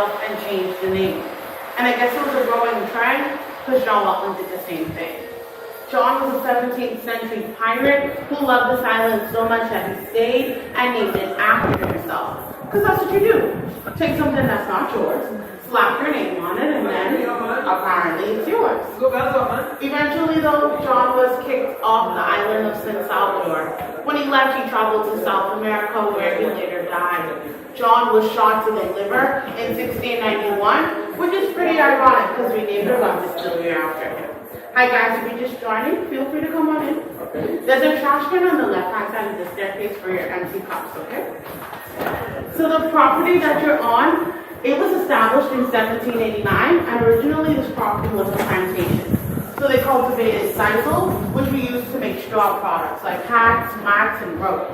itself and changed the name. And I guess it was a growing trend because John Watling did the same thing. John was a 17th century pirate who loved this island so much that he stayed and named it after himself. Because that's what you do. Take something that's not yours, slap your name on it, and then apparently it's yours. Eventually though, John was kicked off the island of San Salvador. When he left, he traveled to South America where he later died. John was shot to the liver in 1691, which is pretty ironic because we named the rum distillery after him. Hi guys, if you're just joining, feel free to come on in. Okay. There's a trash can on the left-hand side of the staircase for your empty cups, okay? So the property that you're on, it was established in 1789, and originally this property was a plantation. So they cultivated sisal, which we use to make straw products like hats, mats, and rope.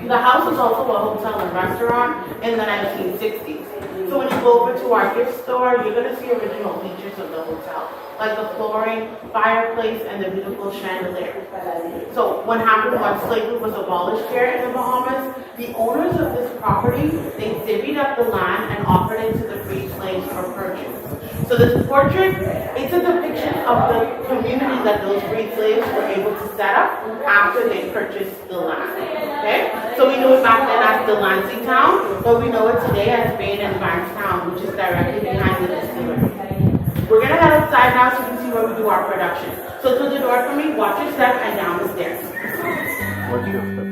The house was also a hotel and restaurant in the 1960s. So when you go over to our gift store, you're going to see original features of the hotel, like the flooring, fireplace, and the beautiful chandelier. So what happened when slavery was abolished here in the Bahamas, the owners of this property, they divvied up the land and offered it to the free slaves for purchase. So this portrait, it's a depiction of the community that those free slaves were able to set up after they purchased the land. Okay? So we knew it back then as Delancey Town, but we know it today as Bain and Vance Town, which is directly behind the distillery. We're gonna head outside now so you can see where we do our production. So to the door for me, watch your step and down the stairs. Watch your step.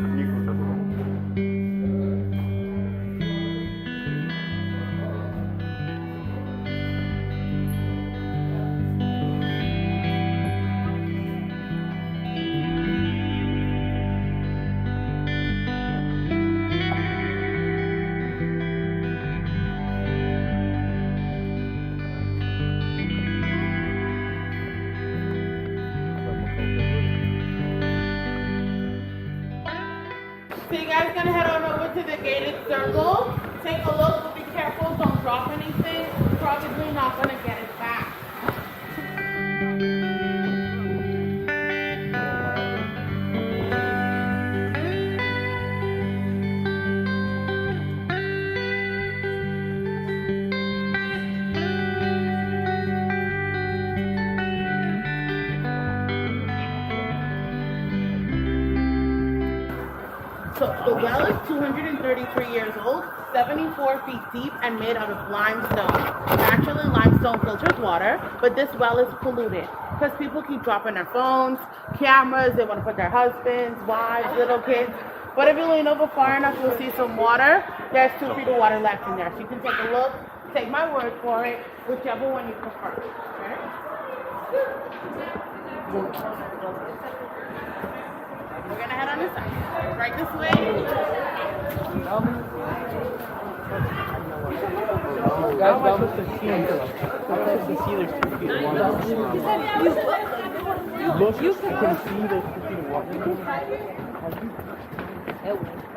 So you guys gonna head on over to the gated circle. Take a look, but be careful, don't drop anything. Probably not gonna get it back. So the well is 233 years old, 74 feet deep, and made out of limestone. Naturally, limestone filters water, but this well is polluted because people keep dropping their phones, cameras, they want to put their husbands, wives, little kids. But if you lean over far enough, you'll see some water. There's 2 feet of water left in there. So you can take a look, take my word for it, whichever one you prefer. Okay? We're gonna head on this side. Right this way. Guys, that was the sea. That was the sea. There's 2 feet of water. You can see there's 2 feet of water.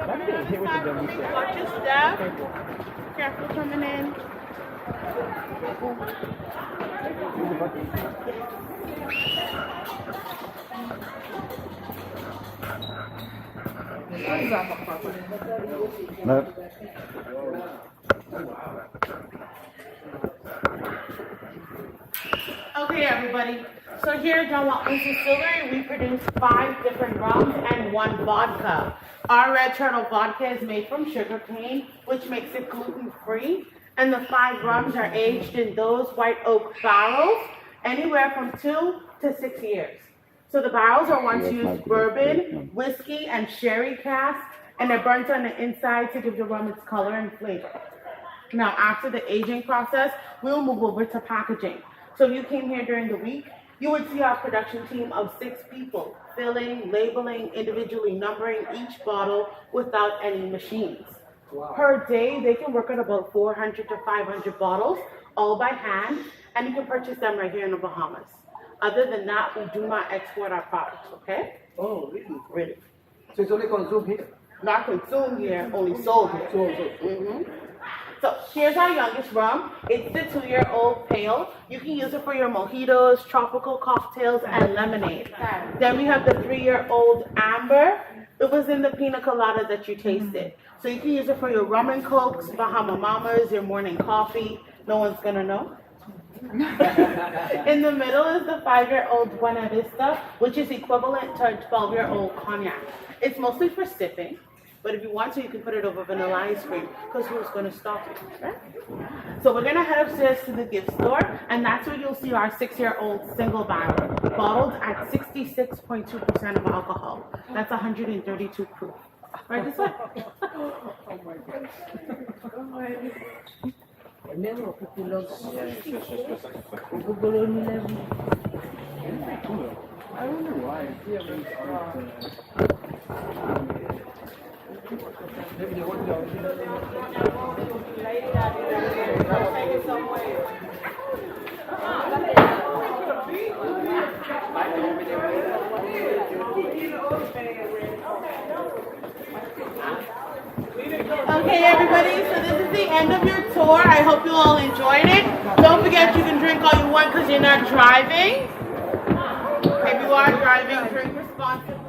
I'm getting hit with the gun. Watch your step. Careful coming in. No. Okay, everybody. So here at John Watling's Distillery, we produce 5 different rums and 1 vodka. Our red turtle vodka is made from sugar cane, which makes it gluten-free. And the 5 rums are aged in those white oak barrels, anywhere from 2 to 6 years. So the barrels are once used bourbon, whiskey, and sherry cask, and they're burnt on the inside to give the rum its color and flavor. Now, after the aging process, we'll move over to packaging. So if you came here during the week, you would see our production team of 6 people, filling, labeling, individually numbering each bottle without any machines. Wow. Per day, they can work on about 400 to 500 bottles, all by hand, and you can purchase them right here in the Bahamas. Other than that, we do not export our products, okay? Oh, really? Really. So it's only consumed here? Not consumed here, only sold here. So here's our youngest rum. It's the 2-year-old pale. You can use it for your mojitos, tropical cocktails, and lemonade. Then we have the 3-year-old amber. It was in the pina colada that you tasted. So you can use it for your rum and cokes, Bahama Mamas, your morning coffee. No one's gonna know. In the middle is the 5-year-old Buena Vista, which is equivalent to a 12-year-old cognac. It's mostly for sipping, but if you want to, you can put it over vanilla ice cream, because who's going to stop you, right? So we're going to head upstairs to the gift store, and that's where you'll see our 6-year-old single barrel, bottled at 66.2% of alcohol. That's 132 proof. Right this way. Oh my God. Negro, que piloto. I wonder why. Maybe they want Okay, everybody, so this is the end of your tour. I hope you all enjoyed it. Don't forget you can drink all you want because you're not driving. If you are driving, drink responsibly.